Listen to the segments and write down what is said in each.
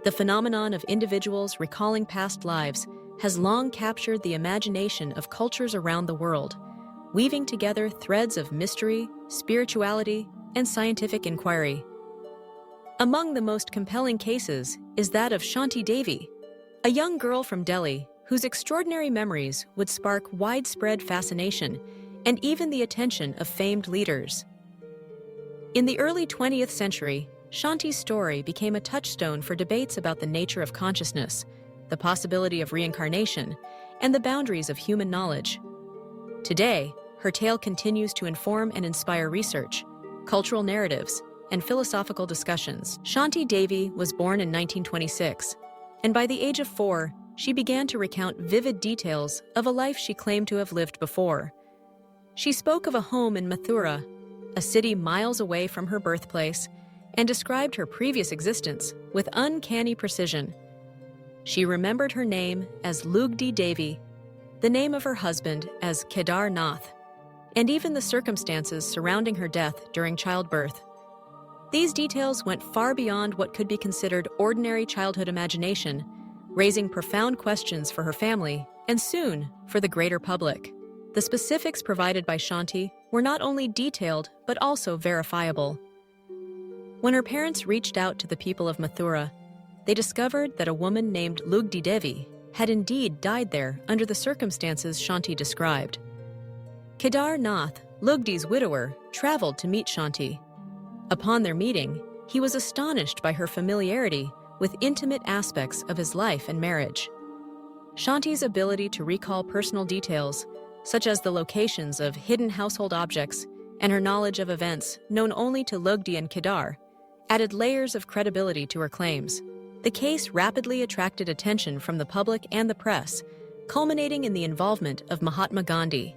The phenomenon of individuals recalling past lives has long captured the imagination of cultures around the world, weaving together threads of mystery, spirituality, and scientific inquiry. Among the most compelling cases is that of Shanti Devi, a young girl from Delhi whose extraordinary memories would spark widespread fascination and even the attention of famed leaders. In the early 20th century, Shanti's story became a touchstone for debates about the nature of consciousness, the possibility of reincarnation, and the boundaries of human knowledge. Today, her tale continues to inform and inspire research, cultural narratives, and philosophical discussions. Shanti Devi was born in 1926, and by the age of 4, she began to recount vivid details of a life she claimed to have lived before. She spoke of a home in Mathura, a city miles away from her birthplace, and described her previous existence with uncanny precision. She remembered her name as Lugdi Devi, the name of her husband as Kedar Nath, and even the circumstances surrounding her death during childbirth. These details went far beyond what could be considered ordinary childhood imagination, raising profound questions for her family and soon for the greater public. The specifics provided by Shanti were not only detailed but also verifiable. When her parents reached out to the people of Mathura, they discovered that a woman named Lugdi Devi had indeed died there under the circumstances Shanti described. Kedar Nath, Lugdi's widower, traveled to meet Shanti. Upon their meeting, he was astonished by her familiarity with intimate aspects of his life and marriage. Shanti's ability to recall personal details, such as the locations of hidden household objects and her knowledge of events known only to Lugdi and Kedar, added layers of credibility to her claims. The case rapidly attracted attention from the public and the press, culminating in the involvement of Mahatma Gandhi.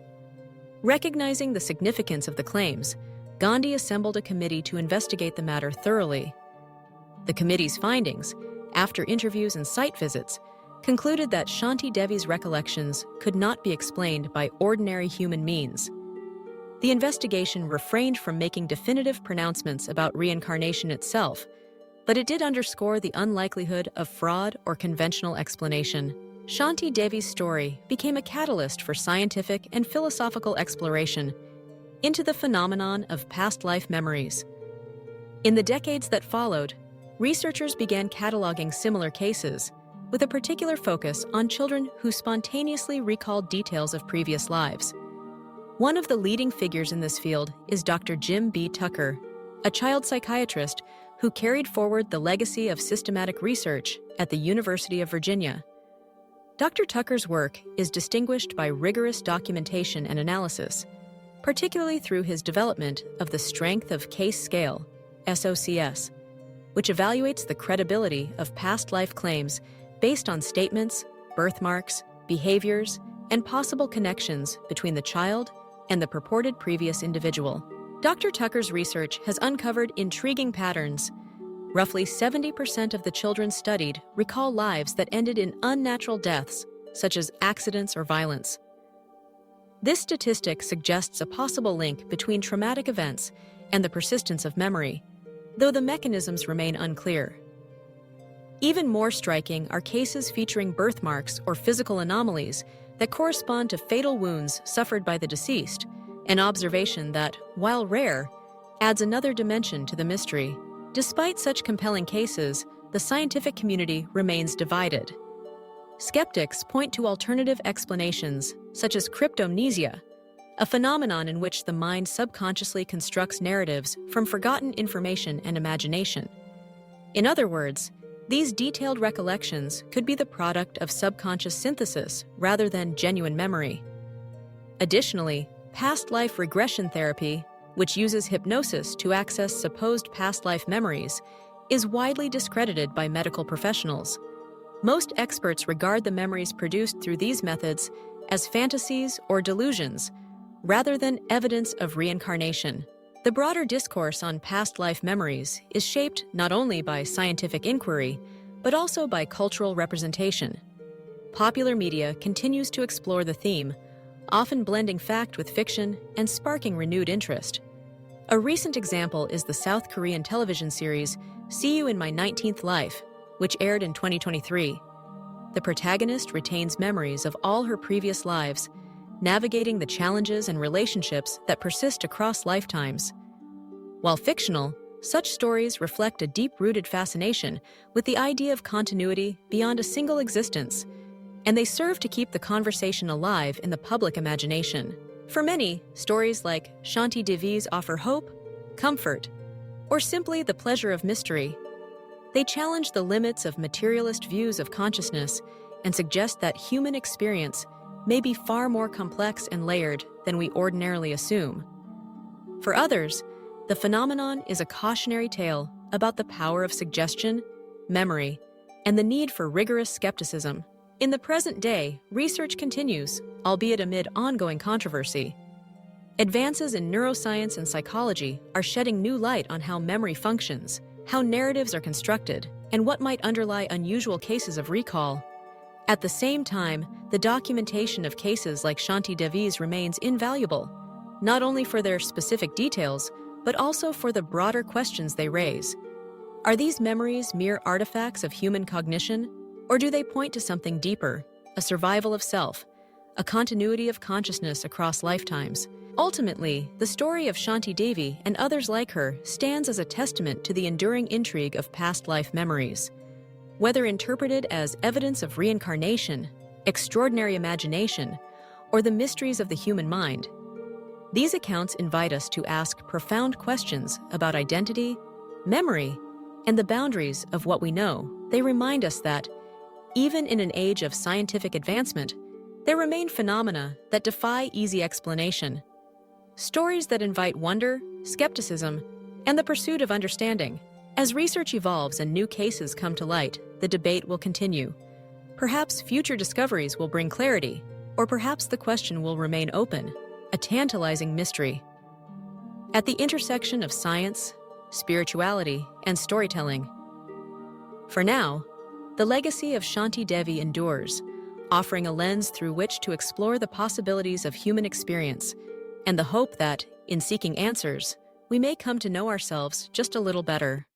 Recognizing the significance of the claims, Gandhi assembled a committee to investigate the matter thoroughly. The committee's findings, after interviews and site visits, concluded that Shanti Devi's recollections could not be explained by ordinary human means. The investigation refrained from making definitive pronouncements about reincarnation itself, but it did underscore the unlikelihood of fraud or conventional explanation. Shanti Devi's story became a catalyst for scientific and philosophical exploration into the phenomenon of past life memories. In the decades that followed, researchers began cataloging similar cases, with a particular focus on children who spontaneously recalled details of previous lives. One of the leading figures in this field is Dr. Jim B. Tucker, a child psychiatrist who carried forward the legacy of systematic research at the University of Virginia. Dr. Tucker's work is distinguished by rigorous documentation and analysis, particularly through his development of the Strength of Case Scale, SOCS, which evaluates the credibility of past life claims based on statements, birthmarks, behaviors, and possible connections between the child and the purported previous individual. Dr. Tucker's research has uncovered intriguing patterns. Roughly 70% of the children studied recall lives that ended in unnatural deaths, such as accidents or violence. This statistic suggests a possible link between traumatic events and the persistence of memory, though the mechanisms remain unclear. Even more striking are cases featuring birthmarks or physical anomalies that correspond to fatal wounds suffered by the deceased, an observation that, while rare, adds another dimension to the mystery. Despite such compelling cases, the scientific community remains divided. Skeptics point to alternative explanations, such as cryptomnesia, a phenomenon in which the mind subconsciously constructs narratives from forgotten information and imagination. In other words, these detailed recollections could be the product of subconscious synthesis rather than genuine memory. Additionally, past life regression therapy, which uses hypnosis to access supposed past life memories, is widely discredited by medical professionals. Most experts regard the memories produced through these methods as fantasies or delusions, rather than evidence of reincarnation. The broader discourse on past life memories is shaped not only by scientific inquiry, but also by cultural representation. Popular media continues to explore the theme, often blending fact with fiction and sparking renewed interest. A recent example is the South Korean television series See You in My 19th Life, which aired in 2023. The protagonist retains memories of all her previous lives, navigating the challenges and relationships that persist across lifetimes. While fictional, such stories reflect a deep-rooted fascination with the idea of continuity beyond a single existence, and they serve to keep the conversation alive in the public imagination. For many, stories like Shanti Devi's offer hope, comfort, or simply the pleasure of mystery. They challenge the limits of materialist views of consciousness and suggest that human experience may be far more complex and layered than we ordinarily assume. For others, the phenomenon is a cautionary tale about the power of suggestion, memory, and the need for rigorous skepticism. In the present day, research continues, albeit amid ongoing controversy. Advances in neuroscience and psychology are shedding new light on how memory functions, how narratives are constructed, and what might underlie unusual cases of recall. At the same time, the documentation of cases like Shanti Devi's remains invaluable, not only for their specific details, but also for the broader questions they raise. Are these memories mere artifacts of human cognition, or do they point to something deeper, a survival of self, a continuity of consciousness across lifetimes? Ultimately, the story of Shanti Devi and others like her stands as a testament to the enduring intrigue of past life memories. Whether interpreted as evidence of reincarnation, extraordinary imagination, or the mysteries of the human mind, these accounts invite us to ask profound questions about identity, memory, and the boundaries of what we know. They remind us that, even in an age of scientific advancement, there remain phenomena that defy easy explanation. Stories that invite wonder, skepticism, and the pursuit of understanding. As research evolves and new cases come to light, the debate will continue. Perhaps future discoveries will bring clarity, or perhaps the question will remain open, a tantalizing mystery. At the intersection of science, spirituality, and storytelling. For now, the legacy of Shanti Devi endures, offering a lens through which to explore the possibilities of human experience and the hope that, in seeking answers, we may come to know ourselves just a little better.